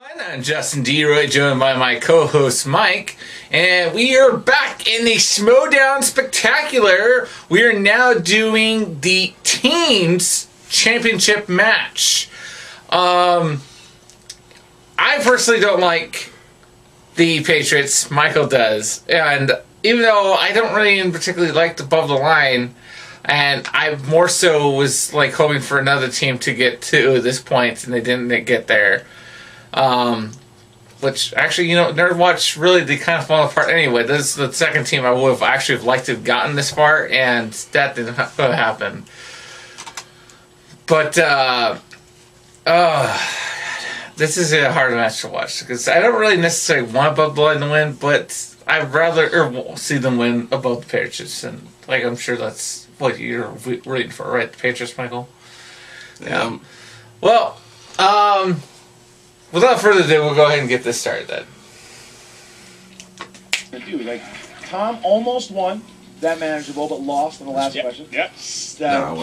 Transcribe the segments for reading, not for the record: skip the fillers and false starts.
I'm Justin DeRoy, joined by my co-host Mike, and we are back in the Schmoedown Spectacular. We are now doing the teams championship match. I personally don't like the Patriots. Michael does, and even though I don't really particularly like above the line, and I more so was like hoping for another team to get to this point, and they didn't get there. Which actually, Nerd Watch really they kind of fall apart anyway. This is the second team I would have actually liked to have gotten this far, and that didn't happen. But this is a hard match to watch because I don't really necessarily want Above the Line to win, but I'd rather see them win above the Patriots, and like I'm sure that's what you're rooting for, right? The Patriots, Michael. Yeah. Well, without further ado, we'll go ahead and get this started then. Dude, Tom almost won that manageable, but lost on the last question. Yep.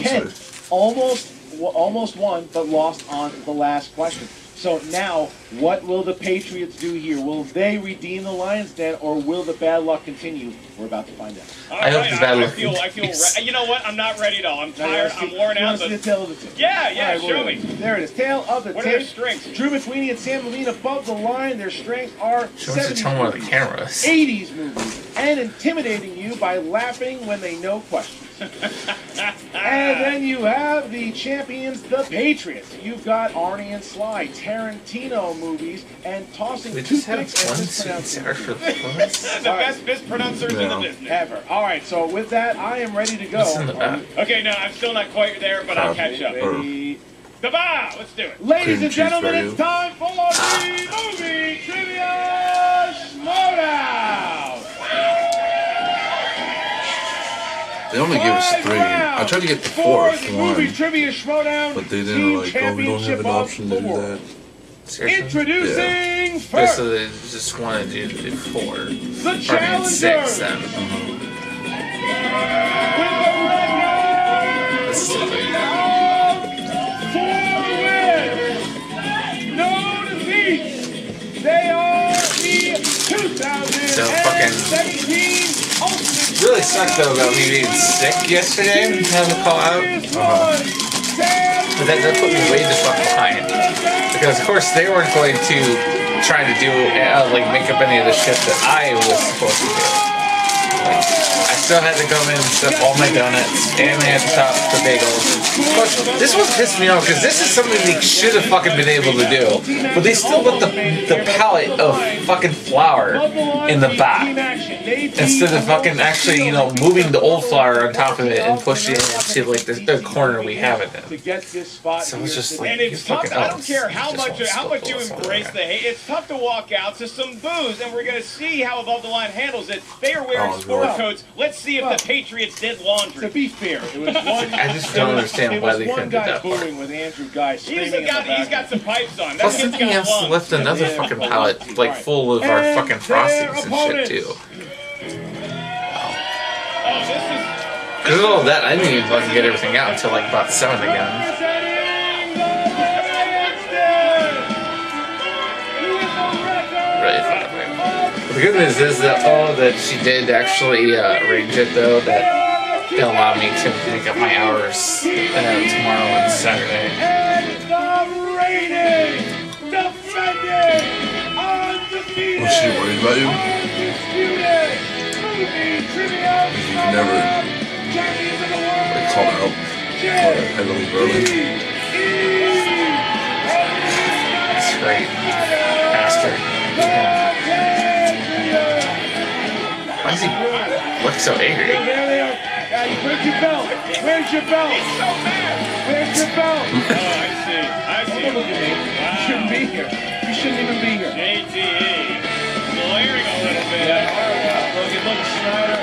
Ken almost won, but lost on the last question. So now, what will the Patriots do here? Will they redeem the Lions' Den, or will the bad luck continue? We're about to find out. I hope the bad luck I feel you know what? I'm not ready at all. I'm tired. I'm worn out. See the tail of the tape. Yeah, Right, show me. There it is. Tail of the tape. What are their strengths? Drew McWeeny and Sam Levine above the line. Their strengths are Show us the 70s tone of the movies, cameras. 80s movies, and intimidating you by laughing when they know questions. And then you have the champions, the Patriots. You've got Arnie and Sly, Tarantino movies, and tossing We just had toothpicks one and suit mispronouncing. for the points. The best mispronouncers in the business. Ever. All right, so with that, I am ready to go. What's in the back? Okay, no, I'm still not quite there, but I'll catch up. Ready. Goodbye. Let's do it. Ladies and cheese gentlemen, for you. it's time for the movie trivia Schmoedown. They only gave us 3. I tried to get the fourth movie one, trivia Schmoedown, but they team didn't we don't have championship an of option to do 4. that. Seriously? Introducing Yeah, first, so they just want to do the 4. the Or I mean, challenger. 6 then. With the red This is nose, something. 4 wins, no defeats. They are the 2017 Ultimate. Really sucked though about me being sick yesterday and having to call out. But that put me way the fuck behind. Because of course they weren't going to try to do make up any of the shit that I was supposed to do. I still had to come in and stuff all my donuts, and they had to top the bagels. But this was pissing me off because this is something they should have fucking been able to do. But they still put the pallet of fucking flour in the back instead of fucking actually, moving the old flour on top of it and pushing it into like the corner we have it in. So it's just like, And it's tough. I don't care how much you embrace the hate. It's tough to walk out to some booze, and we're going to see how Above the Line handles it. They are wearing sport coats. Let's see if the Patriots did laundry. To be fair, it was one. I just don't understand why they couldn't do that part. Booing with Andrew Guy He's screaming got some pipes on. Plus, then he has to lift another fucking pallet, like, full of our fucking frostings and shit, too. Because of all that, I didn't even fucking get everything out until, like, about 7 again. Really fucking weird. But the good news is that, that she did actually arrange it, though, that it'll allow me to make up my hours tomorrow and Saturday. Was she worried about you? You can never call out heavily early. It's great. Bastard. Why does he look so angry? Where's your belt? Where's your belt? He's so mad. Where's your belt? Oh, I see. Don't look at me. You shouldn't be here. You shouldn't even be here. JTE. Glaring a little bit. Look at Schneider.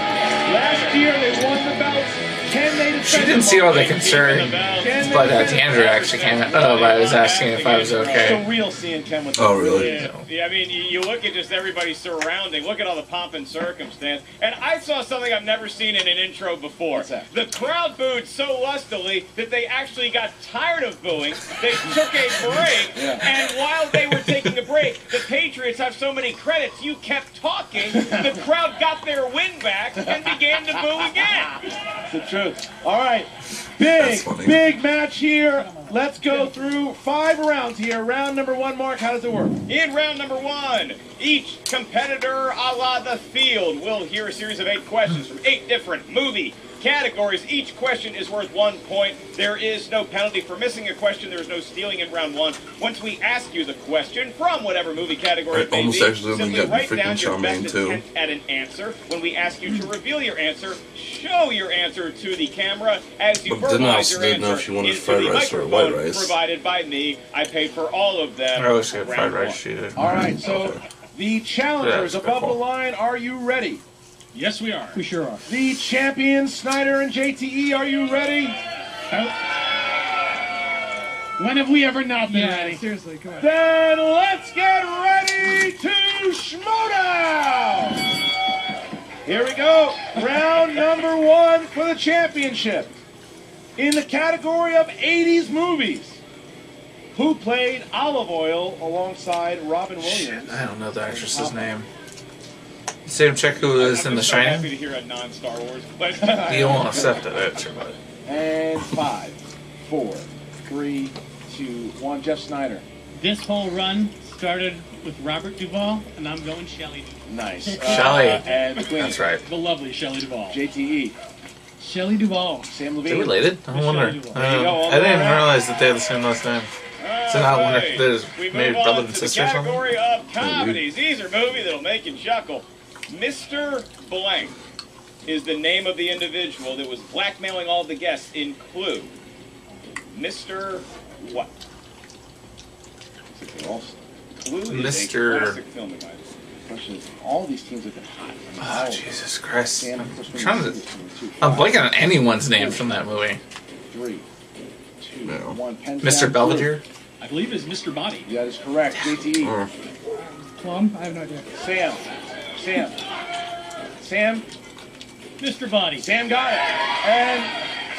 Last year they won the belts. Can they defend She didn't see all the concern, but D'Andrea actually came out. Oh, but I was asking if I was okay. So real seeing Ken with Oh, really? Yeah, I mean, you look at just everybody surrounding. Look at all the pomp and circumstance. And I saw something I've never seen in an intro before. What's that? The crowd booed so lustily that they actually got tired of booing. They took a break, and while they were taking a break, break, the Patriots have so many credits, you kept talking, the crowd got their win back and began to boo again. It's the truth. All right. That's funny. Big match here. Let's go through 5 rounds here. Round number 1, Mark, how does it work? In round number 1, each competitor a la the field will hear a series of 8 questions from 8 different movie categories. Each question is worth 1 point. There is no penalty for missing a question. There is no stealing in round 1. Once we ask you the question from whatever movie category it may be, simply write down your best attempt at an answer. When we ask you to reveal your answer, show your answer to the camera as you verbalize your answer into the microphone provided by me. I paid for all of them. I always get fried rice sheeted. All right, so the challengers above the line, are you ready? Yes, we are. We sure are. The champions, Snyder and JTE, are you ready? When have we ever not been ready? Seriously, come on. Then let's get ready to Schmoedown! Here we go. Round number 1 for the championship. In the category of 80s movies, who played Olive Oil alongside Robin Williams? I don't know the actress's name. Same chick who was in The I'm Shining. happy to hear a non-Star Wars question. You won't accept it. And 5, 4, 3, 2, 1. Jeff Snyder. This whole run started with Robert Duvall, and I'm going Shelley Duvall. Nice. Shelley. And Quinn. That's right. The lovely Shelley Duvall. JTE. Shelley Duvall. Sam They Levine. related? I wonder. I There you go, didn't even realize that they had the same last name. So now I wonder if there's We maybe move brother on and to the sister or something. category of comedies. These are movies that'll make you chuckle. Mr. Blank is the name of the individual that was blackmailing all the guests in Clue. Mr. What? Clue is a Mr. classic filming item. Question is, all these teams have been hot. Oh, Jesus Christ. Sam, of course, I'm blanking on anyone's name from that movie. 3, 2, No. 1. Pens Mr. down. Belvedere? I believe it's Mr. Body. That is correct. JTE. Plum? I have no idea. Sam. Mr. Body. Sam got it. And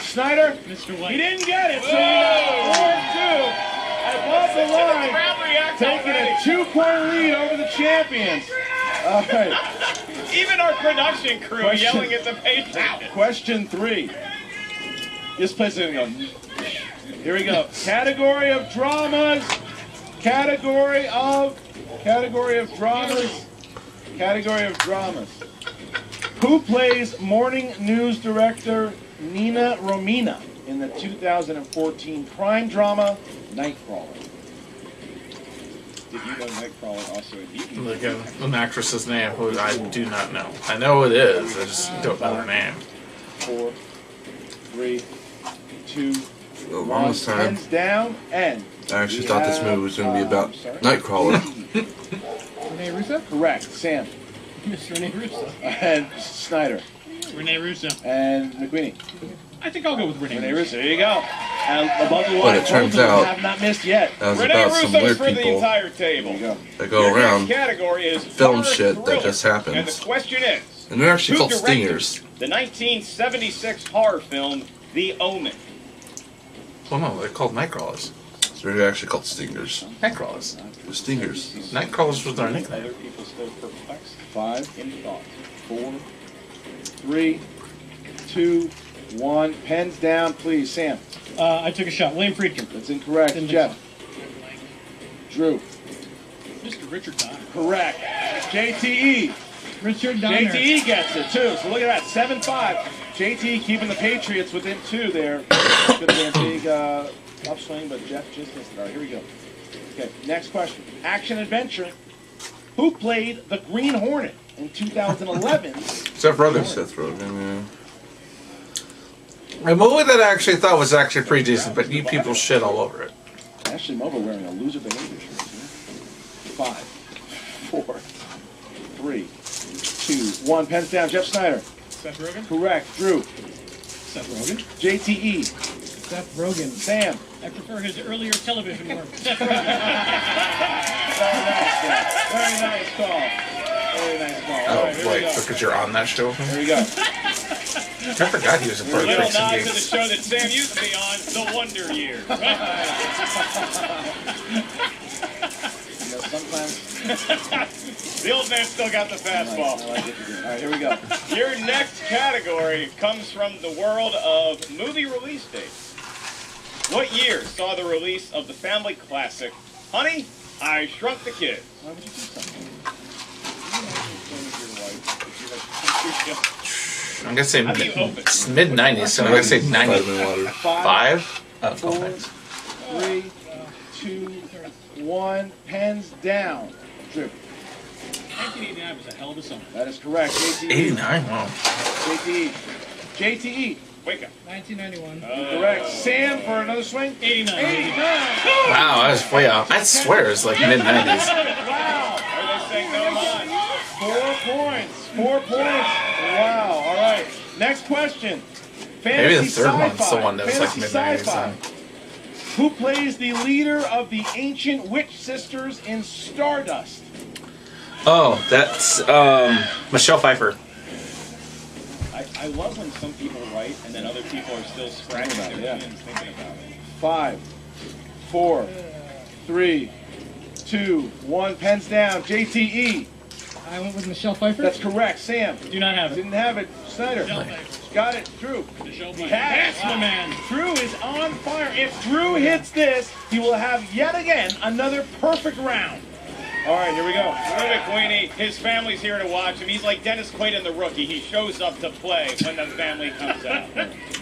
Snyder, Mr. he White. didn't get it, so he got 4-2. Above the line, Crowd react taking a already. 2-point lead over the champions. All right. Even our production crew yelling at the Patriots. Question 3. This place is going to go. Here we go. Category of dramas. Category of dramas. Who plays morning news director Nina Romina in the 2014 crime drama Nightcrawler? Did you know Nightcrawler also a DVD? Look at an actress's name who I do not know. I know who it is, I just don't know her name. 4, 3, 2, The 1. longest time, Pens down, and I actually thought this movie was going to be about Nightcrawler. Rene Russo? correct. Sam Mr. Rene Russo. and Snyder Rene Russo. and McQueenie. I think I'll go with Rene Rene Russo. Russo. There you go. And above the But line, it turns both of them out- have not missed yet. That was Rene about some Russo's weird for the people entire There table. you go. that go Your around, next category is film horror shit that thriller. just happens. And the question is, and they're actually who called directed stingers. the 1976 horror film The Omen? Well, no, they're called Nightcrawlers. So they're actually called stingers. Nightcrawlers. The stingers. Nightcrawlers was their Other nickname. people still perplexed 5, in thought. 4, 3, 2, 1. Pens down, please. Sam. I took a shot. William Friedkin. That's incorrect. Didn't Jeff. Drew. Mr. Richard Donner. Correct. JTE. Richard Donner. JTE gets it, too. So look at that. 7-5. JTE keeping the Patriots within 2 there. Could have been a big upswing, but Jeff just missed it. All right, here we go. Okay, next question. Action adventure. Who played the Green Hornet in 2011? Seth Rogen. Seth Rogen, A movie that I actually thought was actually pretty decent, but you people shit all over it. Ashley Moba wearing a loser behavior shirt. 5, 4, 3, 2, 1. Pens down. Jeff Snyder. Seth Rogen. Correct. Drew. Seth Rogen. JTE. Seth Rogen. Sam. I prefer his earlier television work. Seth Rogen. Very nice call. Very nice call. All Oh, right, here we wait, go. because you're on that show? Here we go. I forgot he was a part of Little Tricks and nod to the Games. show that Sam used to be on, The Wonder Years. You know, sometimes The old man still got the fastball. I like it. All right, here we go. Your next category comes from the world of movie release dates. What year saw the release of the family classic, Honey, I Shrunk the Kids? Why would you do something? I'm gonna say How do you open? mid 90s, so I'm gonna say Vitamin water. 95. Oh, Four, thanks. 3, 2, 1. Pens down. Drew. 1989 was a hell of a summer. That is correct. JTE. 89. Wow. JTE. JTE. Wake up. 1991. Correct. Sam for another swing. 89. 89. Wow, I was way off. I swear it's like mid 90s. Wow. Are they saying no mind? 4 points. 4 points. Wow. All right. Next question. Maybe the Fantasy third one's the sci-fi. one that was like mid Fantasy 90s. sci-fi. Who plays the leader of the ancient witch sisters in Stardust? Oh, that's Michelle Pfeiffer. I love when some people write and then other people are still scratching Thinking their about it, chin thinking about it. 5, 4, 3, 2, 1. Pens down. JTE. I went with Michelle Pfeiffer. That's correct. Sam. Do not have it. Didn't have it. Snyder. Got it. Drew. Pass, my man. Drew is on fire. If Drew hits this, he will have yet again another perfect round. All right, here we go. Drew McQueenie, his family's here to watch him. He's like Dennis Quaid in The Rookie. He shows up to play when the family comes out.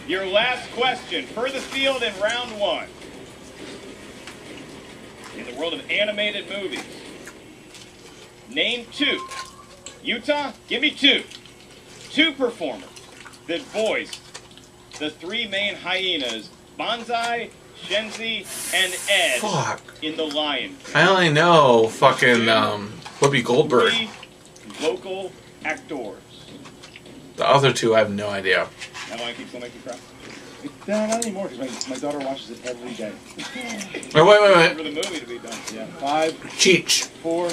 Your last question for the field in round 1. In the world of animated movies, name 2. Utah, give me 2. 2 performers that voiced the 3 main hyenas, Banzai, Shenzi, and Ed Fuck. in The Lion King. I only know fucking Whoopi Goldberg. 3 vocal actors. The other two, I have no idea. That one keeps on making you cry. No, not anymore, because my daughter watches it every day. Wait. For the movie to be done. Yeah. 5, Cheech. 4,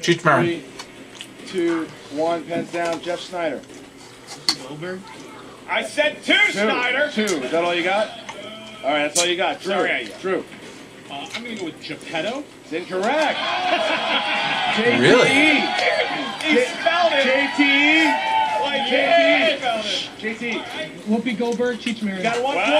Cheech Marin. 3, 2, 1. Pens down. Jeff Snyder. Goldberg. I said 2, 2. Snyder! 2. Is that all you got? All right, that's all you got. Drew. Sorry, Drew. I'm going to go with Geppetto. It's incorrect. JTE. Really? He spelled it! JTE. Like JTE. spelled it. JT. Whoopi Goldberg, Cheech Marin. Got 1 Wow. point.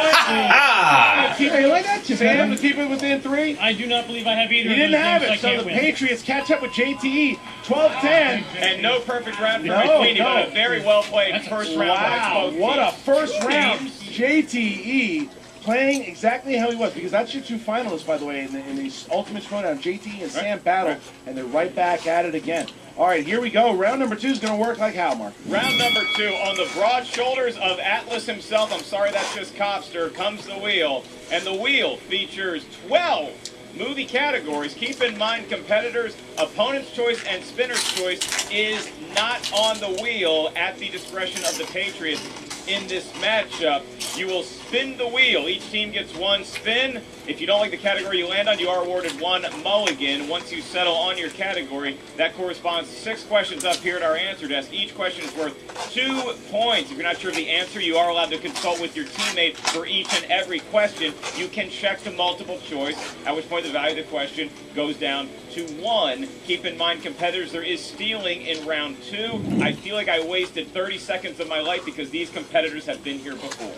Ah! Keep Hey, you like that? Sam Sam? to keep it within 3. I do not believe I have either He of didn't those have names, it, so I so can't the win. Patriots catch up with JTE. 12-10. And no perfect round for No, McQueenie, no. but a very well played That's first round by Wow, both what a teams. first 2 round. teams. JTE playing exactly how he was, because that's your 2 finalists, by the way, in the Ultimate Schmoedown. JTE and Sam battle, and they're right back at it again. All right, here we go. Round number 2 is going to work like how, Mark? Round number 2, on the broad shoulders of Atlas himself, I'm sorry that's just Copster, comes the wheel. And the wheel features 12 movie categories. Keep in mind, competitors, opponent's choice and spinner's choice is not on the wheel at the discretion of the Patriots in this matchup. You will spin the wheel. Each team gets 1 spin. If you don't like the category you land on, you are awarded 1 mulligan. Once you settle on your category, that corresponds to 6 questions up here at our answer desk. Each question is worth 2 points. If you're not sure of the answer, you are allowed to consult with your teammate for each and every question. You can check the multiple choice, at which point the value of the question goes down to 1. Keep in mind, competitors, there is stealing in round 2. I feel like I wasted 30 seconds of my life because these competitors have been here before.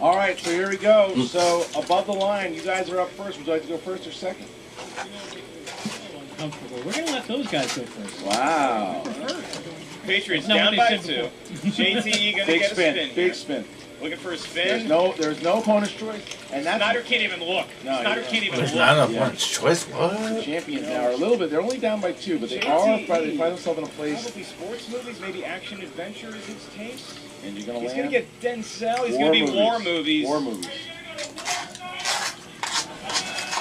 All right, so here we go. So above the line, you guys are up first. Would you like to go first or second? Uncomfortable. We're going to let those guys go first. Wow. Patriots Not down what by they 2. said JTE gonna Big get a spin. spin here. Big spin. Looking for a There's spin. no opponent's choice, and that's Snyder can't even look. No, Snyder you're can't even There's look. not enough Yeah. one's choice. What? champions now are a little bit. They're only down by 2, but they JTE. find themselves in a place, Probably sports movies, maybe action adventure is his taste. and you're gonna He's land. gonna get Denzel. He's war gonna be war movies. War movies.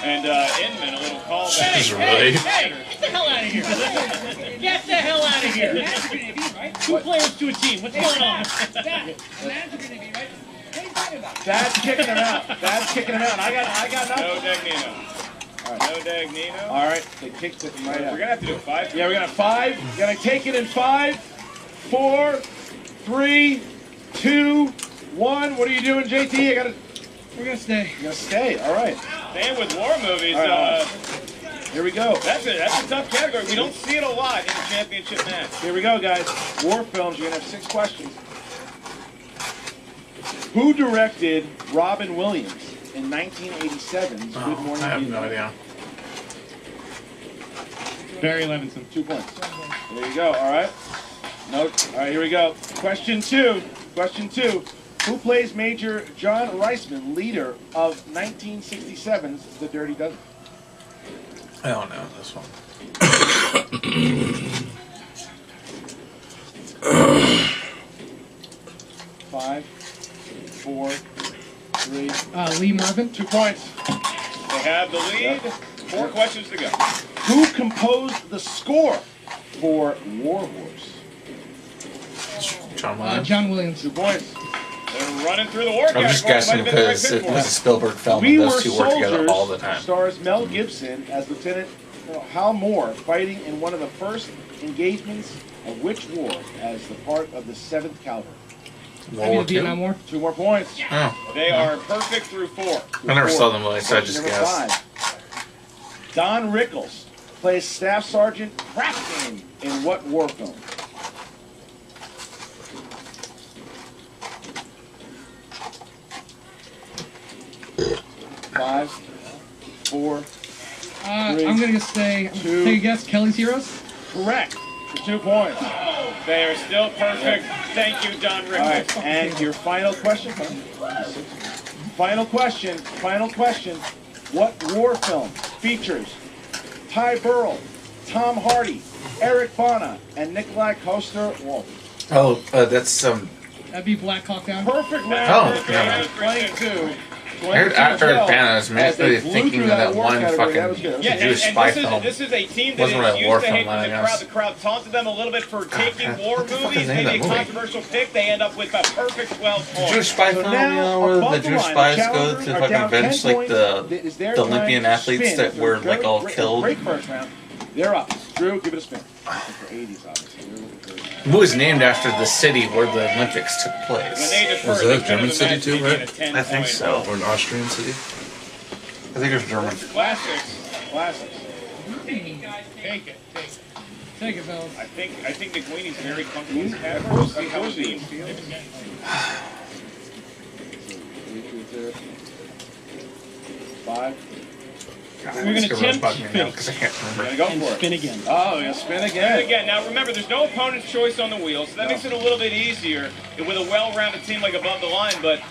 And Inman, a little callback. Jeez, really? Hey, get the hell out of here. Get the hell out of here. 2 players to a team. What's going on? That's kicking him out. That's kicking him out. I got No nothing. Dagnino. All right. No Dagnino. All right, they kicked it right We're out. gonna have to do 5. Yeah, we're gonna 5. We're gonna take it in 5, 4, 3, 2, 1. What are you doing, JT? We're gonna stay. You're gonna stay. All right. Staying with war movies. All right, Here we go. That's a tough category. We don't see it a lot in the championship match. Here we go, guys. War films. You're going to have 6 questions. Who directed Robin Williams in 1987's Good Morning I have no Vietnam? idea. Barry Levinson. 2 points. There you go. All right. No. All right. Here we go. Question 2. Question 2. Who plays Major John Reisman, leader of 1967's The Dirty Dozen? I don't know this one. 5, 4, 3. Lee Marvin. 2 points. They have the lead. 4 questions to go. Who composed the score for War Horse? John Williams. John Williams. 2 points. They're running through the war I'm just category. guessing Might have been the right because pick it for was a us. Spielberg film We and Were those two work together Soldiers all the time. stars Mel Gibson as Lieutenant Hal Moore fighting in one of the first engagements of which war as the part of the 7th Cavalry? World War The Vietnam II. War. 2 more points. Oh, They are perfect through 4. I never saw them really, so I just Number guessed. 5. Don Rickles plays Staff Sergeant Craftsman in what war film? Five, 4. I'm gonna say. Two. Take a guess. Kelly's Heroes. Correct. For 2 points. They are still perfect. Thank you, Don All right, Rickles. and your final question. Final question. Final question. What war film features Ty Burrell, Tom Hardy, Eric Bana, and Nikolai Coster-Waldau? Oh, that's That'd be Black Hawk Down. Perfect round. Oh, Perfect. yeah. 22. I heard Eric Bana was immediately thinking of that one fucking Yeah, Jewish and spy this film. is a team that Wasn't really a is war used to film, hate I the crowd. guess. The crowd taunted them a little bit for taking war what the fuck movies. is the name Maybe a of that movie? controversial pick. They end up with a perfect 12 Jewish points. spy So film, now, you know, where above the the Jewish line, spies the go challengers to are fucking down avenge 10 like the points. It is their the time Olympian to athletes spin. that After were a like all great killed. first round. They're up. Drew, give it a spin. For 80s, obviously. They're looking for The movie was named after the city where the Olympics took When place. they defer, Was they that a could German have city imagined too, it being right? a 10 I think point so. Or an Austrian city? I think it was German. Classics. Classics. Take it. Take it, fellas. I think McQueenie's very comfortable in this category. We'll see how it seems. Five. God, We're this gonna could really tempt bug me now fate. because I can't We're remember. gonna go And for spin it. again. Oh, yeah, spin And again. again, now remember, there's no opponent's choice on the wheel, so that makes it a little bit easier with a well-rounded team like Above the Line, but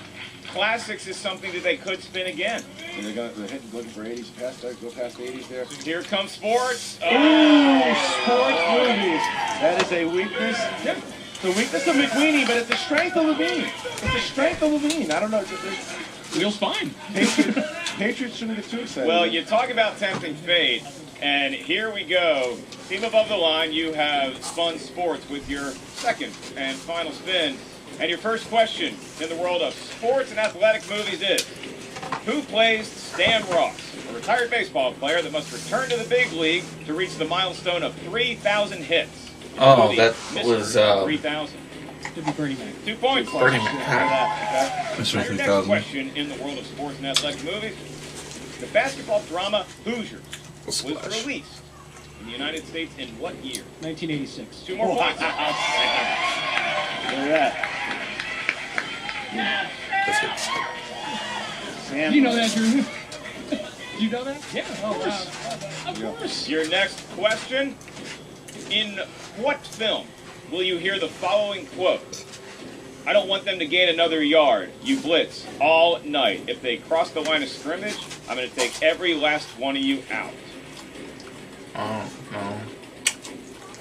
Classics is something that they could spin again. They're looking for 80s. Go past 80s there. Here comes sports. Ooh, sports movies. That is a weakness. The weakness of McQueenie, but it's the strength of Levine. It's the strength of Levine. I don't know. Wheel's fine. Patriots shouldn't get too excited. Well, you talk about tempting fate, and here we go. Team Above the Line, you have spun sports with your second and final spin. And your first question in the world of sports and athletic movies is, who plays Stan Ross, a retired baseball player that must return to the big league to reach the milestone of 3,000 hits? Oh, Movie, that Mr. was 3,000. Could be Bernie Mac. 2 points. Bernie Mac. Mr. Your next 3000. question in the world of sports and athletic movies. The basketball drama Hoosiers was Splash. released in the United States in what year? 1986. 2 more points. Look at that. That's it. Sam. You know that, Drew? You know that? Yeah, Oh, wow. of course. Your next question. In what film will you hear the following quote? I don't want them to gain another yard. You blitz all night. If they cross the line of scrimmage, I'm going to take every last one of you out. Oh, no.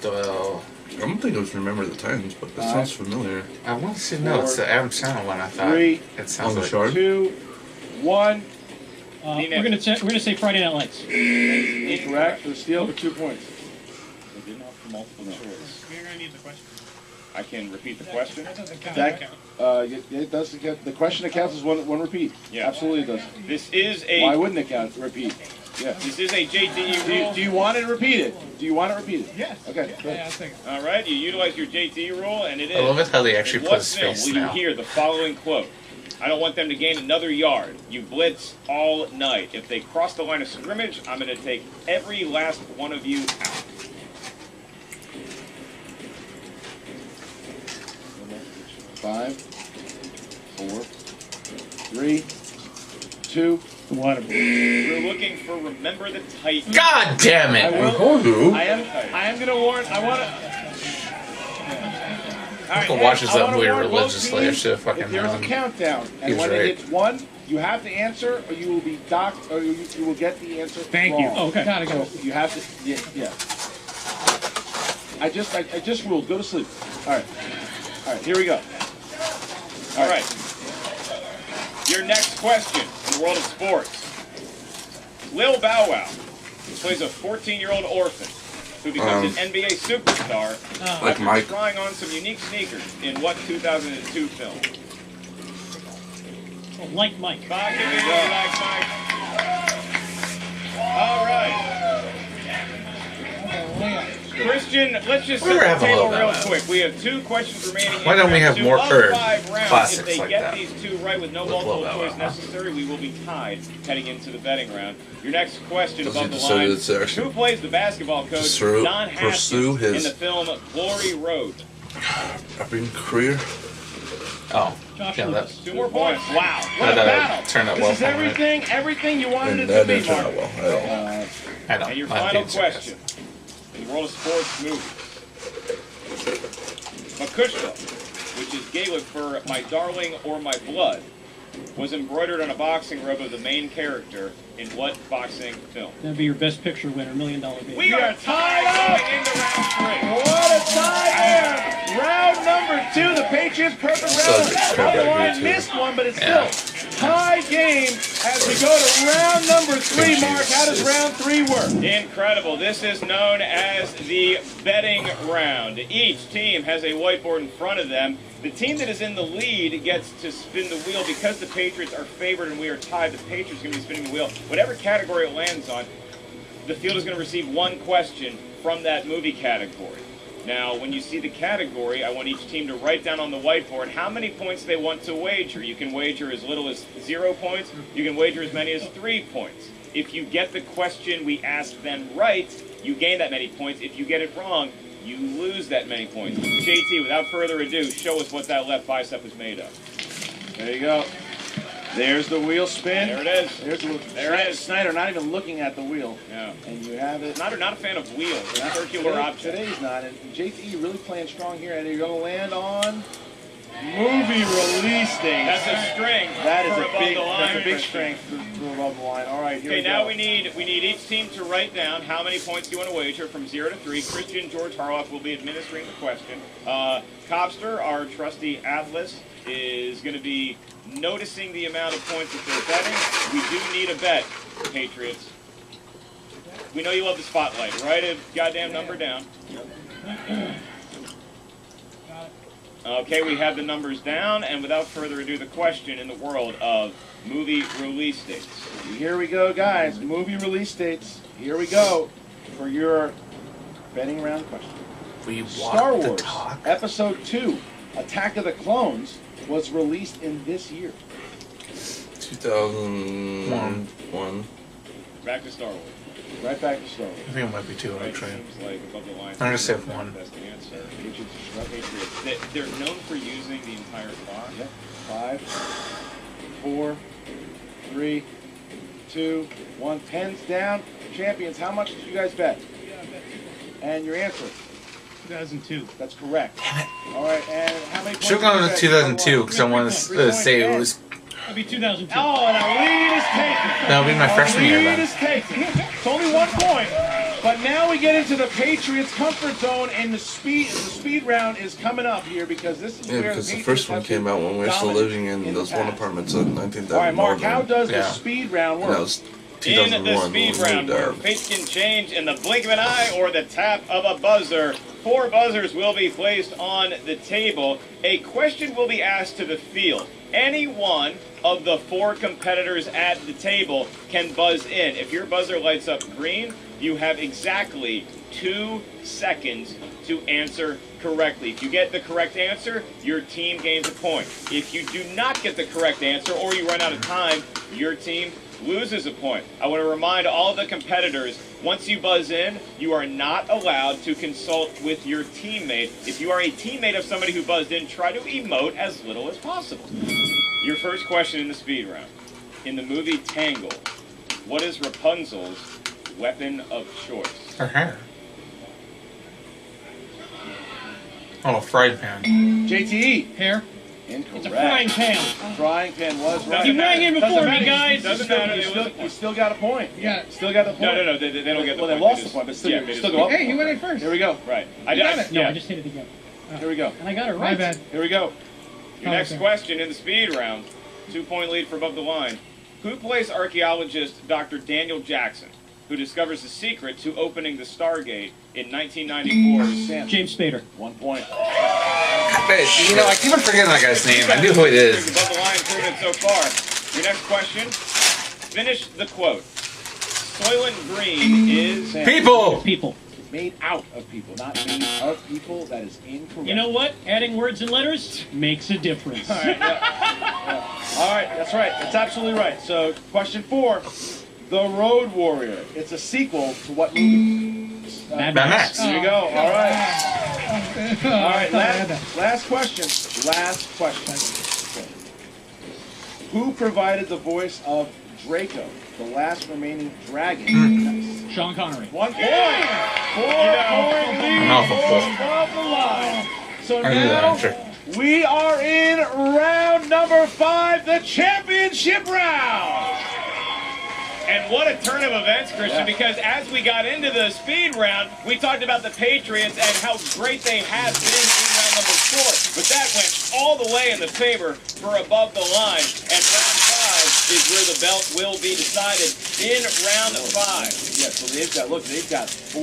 The, I don't think I was Remember the Titans, but that sounds familiar. I want to say no. It's the Adam Sandler one. I thought. 3, It On sounds the like. shore? 2, 1. We're gonna say Friday Night Lights. Incorrect. For the steal for 2 points. They didn't offer multiple choice. We're gonna need the question. I can repeat the question. That doesn't count. That, it does count. The question that counts is one repeat. Yeah. Absolutely it does. This is Why a wouldn't it count? Repeat. Yeah. this is a JTE Do rule. you want it repeated? Do you want it repeated? Yes. Okay. Good. Yeah, I think. All right, you utilize your JTE rule, and it is. I love it how they actually In put what his film face will you now. hear the following quote? I don't want them to gain another yard. You blitz all night. If they cross the line of scrimmage, I'm going to take every last one of you out. Five, 4, 3, 2. We're looking for Remember the Titans. God damn it! I am going to warn. I want to. Uncle watches that movie warn both religiously. I teams, should have fucking if there's known. a countdown, and He's when right. it hits 1, you have to answer, or you will be docked, or you will get the answer Thank wrong. you. Oh, okay. Gotta go. So you have to. Yeah. I just ruled. Go to sleep. All right. Here we go. All right. Your next question in the world of sports. Lil Bow Wow plays a 14-year-old orphan who becomes an NBA superstar Like after Mike. trying on some unique sneakers in what 2002 film? Oh, like Mike. Bob, give me your like Mike. All right. Christian, let's just We set were the having a table little real bit of quick. We have 2 questions remaining. Why don't we have more Of 5 rounds, classics if they like get that? these 2 right with no With multiple Lil Bow choice Wow. necessary, we will be tied heading into the betting round. Your next question Does above he the decide line. it's actually Who plays the basketball coach pursue- Don pursue Haskins in his- the film Glory Road? Rapping career. Oh, Josh yeah, Lucas. that. 2 more points. Wow. What a That battle! turned out This well is for me. everything you wanted And it that to be, didn't turn Mark. out well at all. I know. And your I'm final being question sarcastic. in the world of sports movies. Makushla, which is Gaelic for my darling or my blood, was embroidered on a boxing robe of the main character in what boxing film? That'd be your best picture winner, $1 Million Baby. We are tied going into round 3. What a tie there! Round number 2, the Patriots perfect round. Subject On the right line, here, too. missed one, but it's Yeah. still tie game as we go to round number 3. Mark, how does round 3 work? Incredible. This is known as the betting round. Each team has a whiteboard in front of them. The team that is in the lead gets to spin the wheel. Because the Patriots are favored and we are tied, the Patriots are going to be spinning the wheel. Whatever category it lands on, the field is going to receive 1 question from that movie category. Now, when you see the category, I want each team to write down on the whiteboard how many points they want to wager. You can wager as little as 0 points. You can wager as many as 3 points. If you get the question we ask them right, you gain that many points. If you get it wrong, you lose that many points. JT, without further ado, show us what that left bicep is made of. There you go. There's the wheel spin. There it is. There's the wheel. There it is. Snyder not even looking at the wheel. Yeah. And you have it. Not a fan of wheels. They're circular objects. Today's not. And JT, you're really playing strong here, and you're going to land on movie release date. That's a string. That is for a above big, the line, that's a big Christian. strength for above the line. All right, here Okay, we now go. we need each team to write down how many points you want to wager from 0 to 3. Christian George Harloff will be administering the question. Copster, our trusty Atlas, is going to be noticing the amount of points that they're betting. We do need a bet, Patriots. We know you love the spotlight. Write a goddamn number down. Okay, we have the numbers down, and without further ado, the question in the world of movie release dates. Here we go, guys. Movie release dates. Here we go for your betting round question. We Star walk the Wars talk. Episode 2, Attack of the Clones, was released in this year. 2001. Back to Star Wars. Right back to Star Wars. I think it might be 2 Right, out train. seems like above the line. I'm gonna say 1. That's the answer. Patriots. They're known for using the entire clock. Yeah. 5, 4, 3, 2, 1. Pens down. Champions, how much did you guys bet? And your answer? 2002. That's correct. All right, and how many points? Should have gone did you with bet? 2002 because I wanted to say it was. That'd be 2002. Oh, and a lead is taken. That would be my freshman year Lead then. is taken. It's only 1 point. But now we get into the Patriots' comfort zone, and the speed round is coming up here because this is Yeah, where because the the Patriots first one have came been out when we were still dominant living in the those one past. apartments in 19th All right, Avenue. Mark, how does the Yeah. speed round And that work? was In 2001 the when speed we round, moved where out. fate can change in the blink of an eye or the tap of a buzzer, 4 buzzers will be placed on the table. A question will be asked to the field. Any one of the 4 competitors at the table can buzz in. If your buzzer lights up green, You have exactly 2 seconds to answer correctly. If you get the correct answer, your team gains a point. If you do not get the correct answer or you run out of time, your team loses a point. I want to remind all of the competitors, once you buzz in, you are not allowed to consult with your teammate. If you are a teammate of somebody who buzzed in, try to emote as little as possible. Your first question in the speed round. In the movie Tangled, what is Rapunzel's weapon of choice? Her hair. Oh, frying pan. JTE. Hair. Incorrect. It's a frying pan. Frying pan was right. You rang in before me, guys. Doesn't matter. You still got a point. Yeah. Still got the point. No, they don't get the well, point. they lost the point, but still, yeah, you still go up. Hey, you went in first. Here we go. Right. You got it. No, yeah. I just hit it again. Here we go. And I got it My right. bad. Here we go. Your next question in the speed round, 2-point lead for above the line. Who plays archaeologist Dr. Daniel Jackson, who discovers the secret to opening the Stargate in 1994? Sam. James Spader. 1 point. Hey, you know, I keep on forgetting that guy's name. I knew who it is. Above the line improvement so far. Your next question, finish the quote. Soylent Green is... Sam. People! People. Made out of people, not made of people. That is incorrect. You know what? Adding words and letters makes a difference. All right, All right, that's right. That's absolutely right. So, question 4, The Road Warrior. It's a sequel to what movie? Mad Mad Max. Max. There you go. All right. All right. Last question. Last question. Who provided the voice of Draco, the last remaining dragon? Sean Connery. 1 point. 4-point lead. Awful. Above the line. So I knew that now answer. we are in round number 5, the championship round. And what a turn of events, Christian, because as we got into the speed round, we talked about the Patriots and how great they have been in round number 4. But that went all the way in the favor for above the line. And round 5 is where the belt will be decided in round 5. Yeah, so they've got 4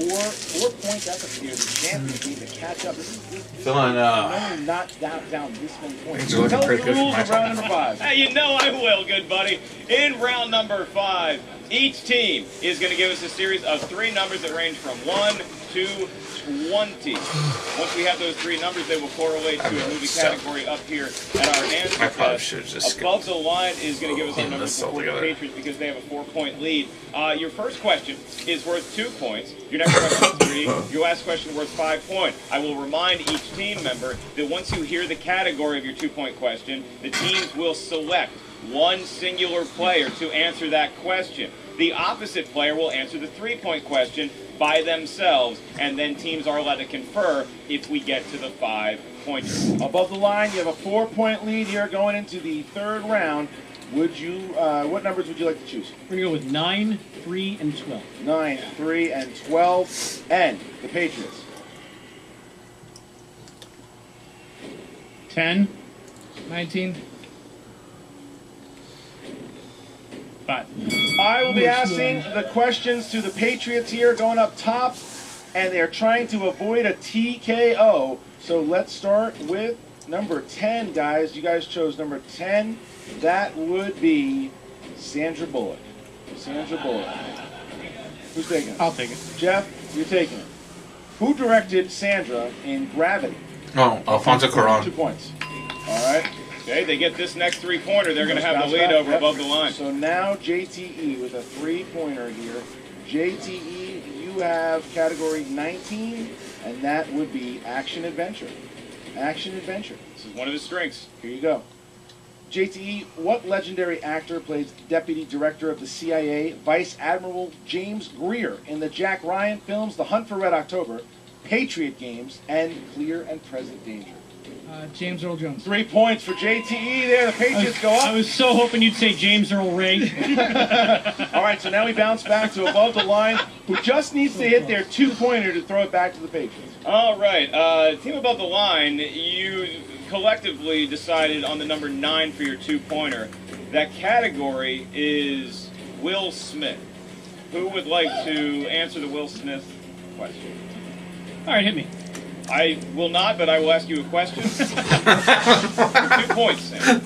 points after here. The champions need to catch up. This is Feeling, only not down this many points. Things are looking Tell us pretty the good for rules my of round number 5. Hey, you know I will, good buddy. In round number 5, each team is going to give us a series of 3 numbers that range from 1 to 20. Once we have those 3 numbers, they will correlate to a movie category up here at our answer I probably test. should just Above the line is going to give us our Getting numbers this all for the together. Patriots because they have a 4-point lead. Your first question is worth 2 points. Your next question is 3. Your last question worth 5 points. I will remind each team member that once you hear the category of your 2-point question, the teams will select one singular player to answer that question. The opposite player will answer the 3-point question by themselves, and then teams are allowed to confer if we get to the 5-pointers. Above the line, you have a 4-point lead here going into the 3rd round. Would you? What numbers would you like to choose? We're going to go with 9, 3, and 12. 9, 3, and 12, and the Patriots. 10, 19, 5. I will be asking the questions to the Patriots here, going up top, and they're trying to avoid a TKO. So let's start with number 10, guys. You guys chose number 10. That would be Sandra Bullock. Sandra Bullock. Who's taking it? I'll take it. Jeff, you're taking it. Who directed Sandra in Gravity? Oh, Alfonso 2 Cuarón. points. All right. Okay, they get this next 3-pointer, they're going to have Bounce the lead back, over yep. above the line. So now JTE with a 3-pointer here. JTE, you have category 19, and that would be Action Adventure. Action Adventure. This is one of his strengths. Here you go. JTE, what legendary actor plays Deputy Director of the CIA, Vice Admiral James Greer in the Jack Ryan films The Hunt for Red October, Patriot Games, and Clear and Present Danger? James Earl Jones. 3 points for JTE there. The Patriots go I up. was so hoping you'd say James Earl Ray. All right, so now we bounce back to above the line, who just needs to hit their 2-pointer to throw it back to the Patriots. All right, team above the line, you collectively decided on the number 9 for your 2-pointer. That category is Will Smith. Who would like to answer the Will Smith question? All right, hit me. I will not, but I will ask you a question. 2 points, Sam.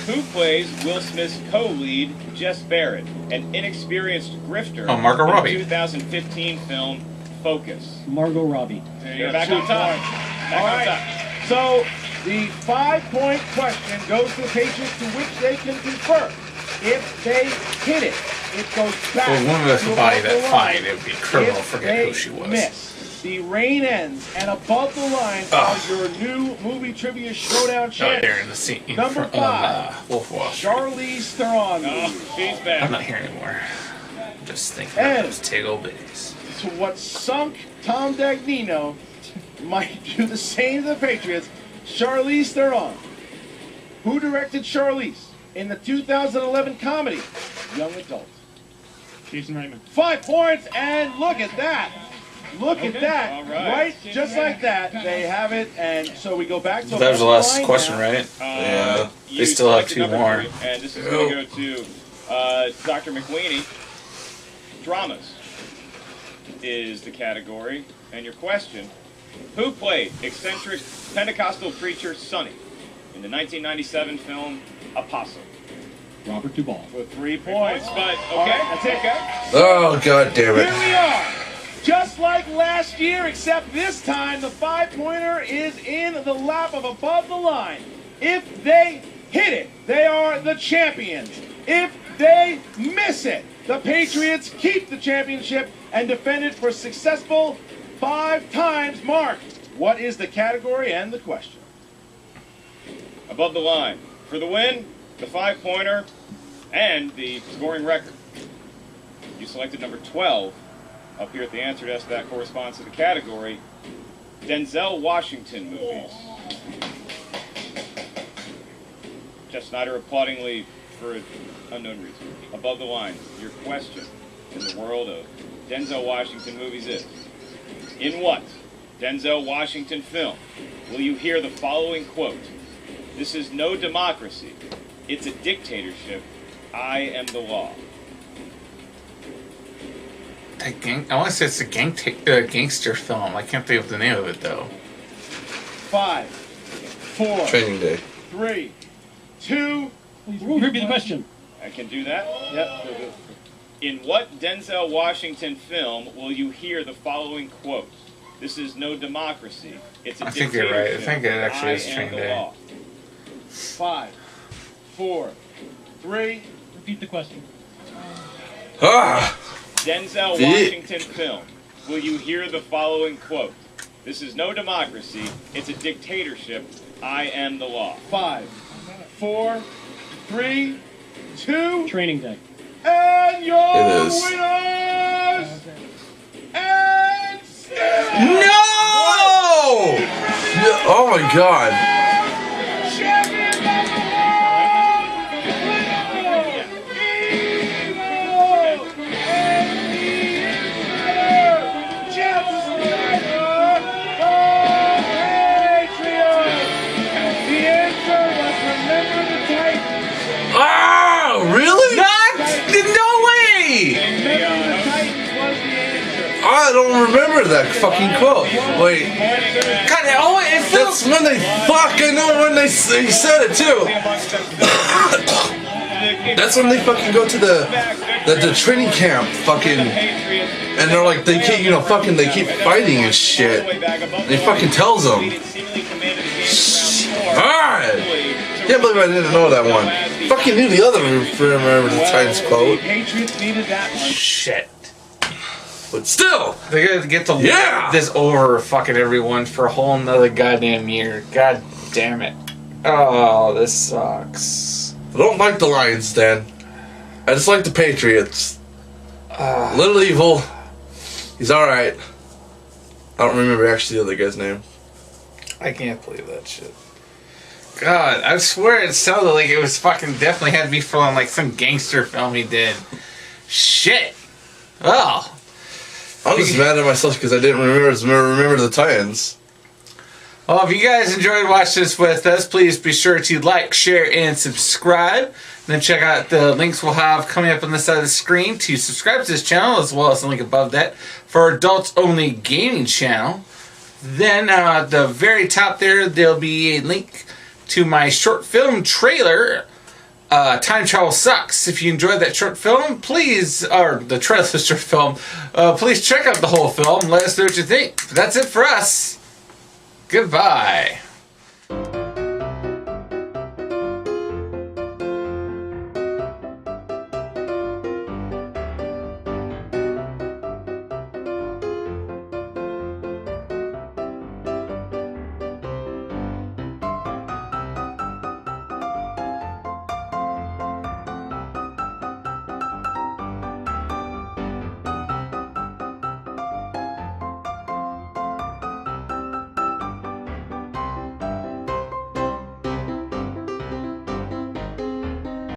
Who plays Will Smith's co-lead, Jess Barrett, an inexperienced grifter Oh, Margot in the Robbie. 2015 film Focus? Margot Robbie. There you go. Back on top. Back All on right. top. So the 5-point question goes to the Patriots, to which they can confer. If they hit it, it goes back. Well, one of us to would buy above that the fine. line. It would be criminal. If Forget they who she was. miss, the rain ends, and above the line are your new movie trivia Schmoedown Oh, champions. there in the scene. Number 5, Wolf of Wall Street. Charlize Theron. Oh, she's I'm back. not here anymore. I'm just thinking And- of those tiggle bitties. To what sunk Tom Dagnino might do the same to the Patriots, Charlize Theron. Who directed Charlize in the 2011 comedy Young Adult? Jason Reitman. 5 points, and look at that. Look at that. All right. Just like that, they have it, and so we go back to That was the last line question, now. right? Yeah. You They still have selected 2 number more. 3, and this is going to go to Dr. McWeeny. Dramas is the category, and your question: who played eccentric Pentecostal preacher Sonny in the 1997 film Apostle? Robert Duvall. For 3 points. But All okay, right, that's it. okay. Oh, god damn Here it. we are. Just like last year, except this time the 5-pointer is in the lap of above the line. If they hit it, they are the champions. If they miss it, the Patriots keep the championship and defend it for successful 5 times. Mark, what is the category and the question? Above the line for the win, the 5-pointer, and the scoring record. You selected number 12 up here at the answer desk. That corresponds to the category Denzel Washington movies. Jeff Snyder applaudingly for an unknown reason. Above the line, your question in the world of Denzel Washington movies is: in what Denzel Washington film will you hear the following quote? "This is no democracy. It's a dictatorship. I am the law." That I want to say it's a gangster film. I can't think of the name of it though. 5, 4, Training Day. 3, 2. Repeat the question. I can do that. Yep. In what Denzel Washington film will you hear the following quote? "This is no democracy. It's a I think dictatorship. you're right. I think it actually is I am Training the Day. law." 5, 4, 3. Repeat the question. Ah! Denzel The- Washington film will you hear the following quote? "This is no democracy. It's a dictatorship. I am the law." 5, 4, 3, 2. Training Day. And your It is. winners and No! Oh my god. champion number 1, Jeff Snyder of Patriots. The answer was remember the Titans. Ah! Really? Not! No way! Remember the Titans was the answer. I don't remember that fucking quote. Wait. God, it feels. That's when they I know when they said it too. That's when they fucking go to the training camp fucking, and they're like they keep they keep fighting and shit. He fucking tells them. Alright. Can't believe I didn't know that one. Fucking knew the other remember the Titans The quote. Patriots needed that one. Shit. But still. They gotta get to Yeah! this over fucking everyone for a whole nother goddamn year. God damn it. Oh, this sucks. I don't like the Lions, Dan. I just like the Patriots. Little Evil. He's alright. I don't remember actually the other guy's name. I can't believe that shit. God, I swear it sounded like it was fucking definitely had to be from like some gangster film he did. Shit. Oh. I'm just mad at myself because I didn't remember the Titans. Well, if you guys enjoyed watching this with us, please be sure to like, share, and subscribe. And then check out the links we'll have coming up on the side of the screen to subscribe to this channel, as well as the link above that for our adults-only gaming channel. Then at the very top there'll be a link to my short film trailer Time Travel Sucks. If you enjoyed that short film, please, or the trailer short film, please check out the whole film. Let us know what you think. But that's it for us. Goodbye.